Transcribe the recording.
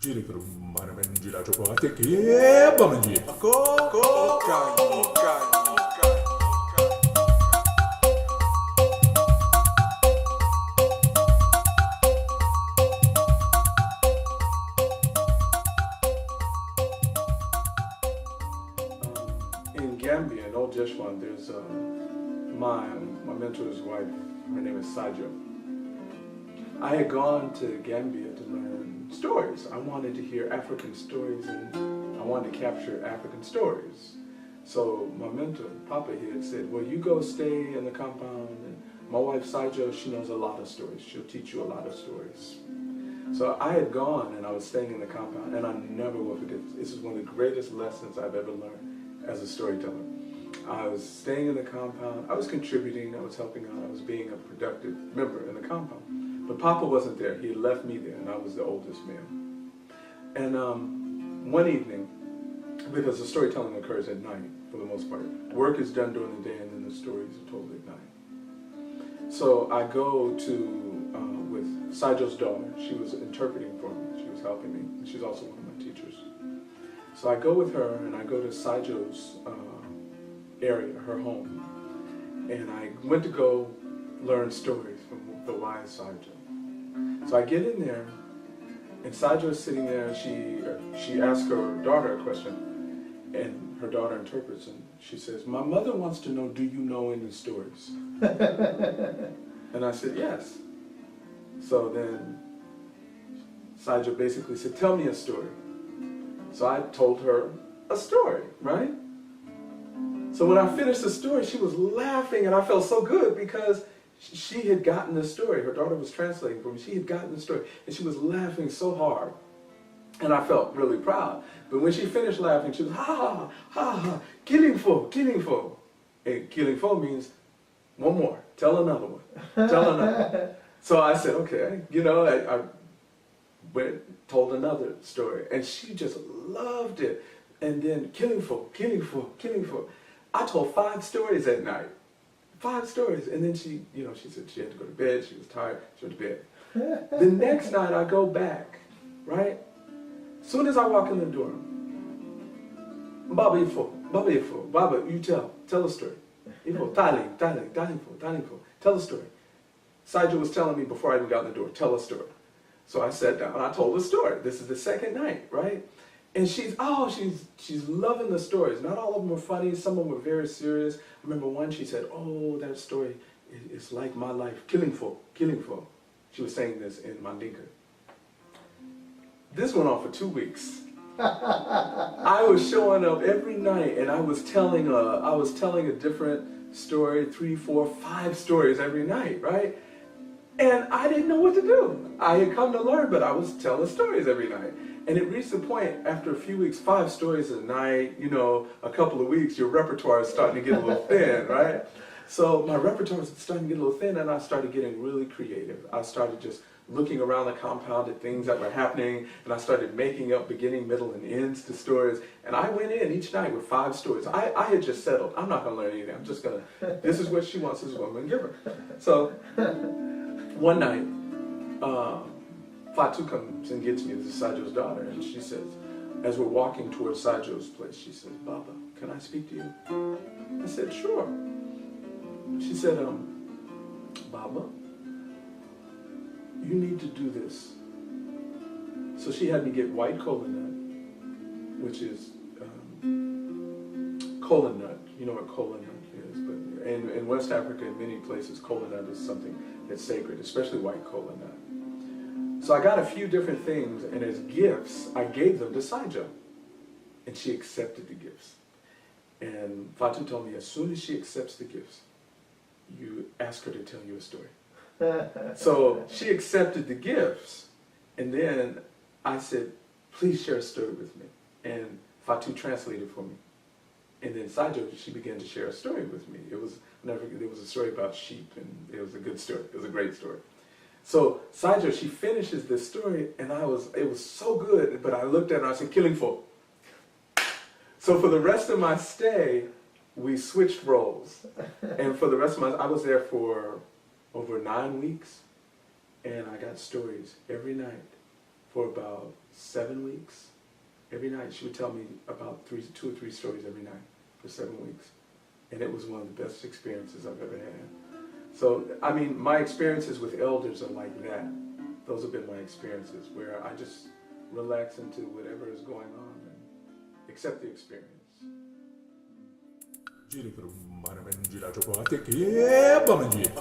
Jiri kerumana menjila coba hati keba menji. Ko kani. In Gambia, in Old Jeshwan, there's my mentor's wife. Her name is Sajo. I had gone to Gambia to learn stories. I wanted to hear African stories and I wanted to capture African stories. So my mentor, Papa, he had said, well, you go stay in the compound, and my wife Sajo, she knows a lot of stories. She'll teach you a lot of stories. So I had gone and I was staying in the compound, and I never will forget this. This is one of the greatest lessons I've ever learned as a storyteller. I was staying in the compound, I was contributing, I was helping out, I was being a productive member in the compound. But Papa wasn't there, he had left me there, and I was the oldest male. And one evening, because the storytelling occurs at night for the most part, work is done during the day and then the stories are told at night. So I go to, with Sajo's daughter, she was interpreting for me, she was helping me, and she's also one of my teachers. So I go with her and I go to Sajo's area, her home, and I went to go learn stories from the wise Sajo. So I get in there, and Sajo is sitting there, and she asks her daughter a question, and her daughter interprets, and she says, my mother wants to know, do you know any stories? And I said, yes. So then Sajo basically said, tell me a story. So I told her a story, right? So when I finished the story, she was laughing, and I felt so good because she had gotten the story. Her daughter was translating for me. She had gotten the story, and she was laughing so hard, and I felt really proud. But when she finished laughing, she was, ha, ha, ha, ha, killing for. And killing for means one more, tell another one, tell another. So I said, okay, I went, told another story, and she just loved it. And then killing for. I told 5 stories that night. 5 stories. And then she said she had to go to bed, she was tired, she went to bed. The next night I go back, right? Soon as I walk in the door, Baba Ifo, Baba, you tell a story. Ifo, Tali, tell a story. Sajo was telling me before I even got in the door, tell a story. So I sat down and I told a story. This is the second night, right? And she's loving the stories. Not all of them were funny, some of them were very serious. I remember one, she said, oh, that story is like my life, killing for. She was saying this in Mandinka. This went on for 2 weeks. I was showing up every night and I was telling a different story, 3, 4, 5 stories every night, right? And I didn't know what to do. I had come to learn, but I was telling stories every night. And it reached the point, after a few weeks, 5 stories a night, a couple of weeks, your repertoire is starting to get a little thin, right? So my repertoire was starting to get a little thin, and I started getting really creative. I started just looking around the compound at things that were happening, and I started making up beginning, middle, and ends to stories. And I went in each night with 5 stories. I had just settled. I'm not going to learn anything. I'm just going to, this is what she wants, this is what I'm going to give her. So one night, Fatu comes and gets me, this is Sajo's daughter, and she says, as we're walking towards Sajo's place, she says, Baba, can I speak to you? I said, sure. She said, Baba, you need to do this. So she had me get white kola nut, which is kola nut. You know what kola nut is, but in West Africa, in many places, kola nut is something that's sacred, especially white kola nut. So I got a few different things, and as gifts, I gave them to Sajo. And she accepted the gifts. And Fatu told me, as soon as she accepts the gifts, you ask her to tell you a story. So she accepted the gifts, and then I said, please share a story with me. And Fatu translated for me. And then Sajo, she began to share a story with me. There was a story about sheep, and it was a good story. It was a great story. So Sajo, she finishes this story, and it was so good, but I looked at her and I said, killing for. So for the rest of my stay, we switched roles. And for the rest of I was there for over 9 weeks, and I got stories every night for about 7 weeks. Every night she would tell me about 2 or 3 stories every night for 7 weeks. And it was one of the best experiences I've ever had. So, I mean, my experiences with elders are like that. Those have been my experiences where I just relax into whatever is going on and accept the experience. Gira per un mano, gira gioco a te che bama gira.